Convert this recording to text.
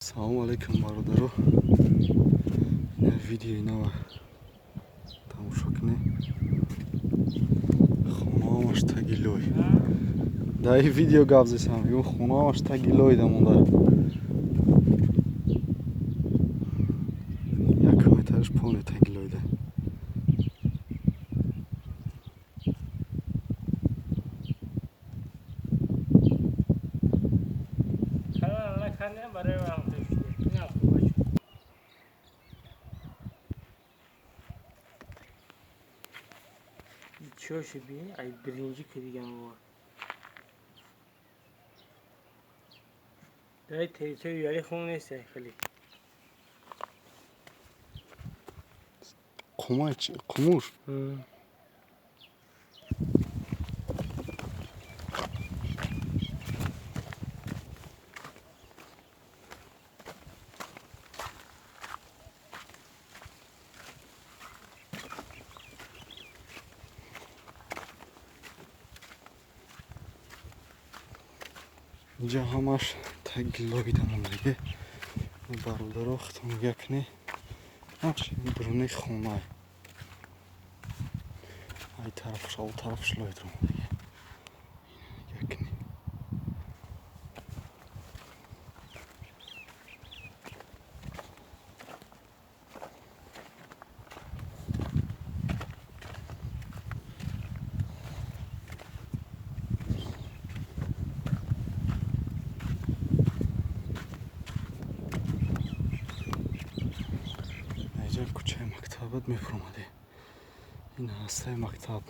Салому алейкум, бародаро. Ин видеои нава тамошо кунед. Хонаамаш таги лой. Да ин видео гап зесам. Ё хонаамаш таги лой дамонда. 1 метраш поне таги лой да. Чоши би ай биринҷи кидигам бор. Дай территория яли хун нест хали. Қумач, қумур. اینجا همش تگلوی دمون دیگه برادر اختم یکنی همش درونی خونه ای طرفش او طرفش لای درون دیگه یکنی کوچه مکتبت میفرماده این هسته مکتب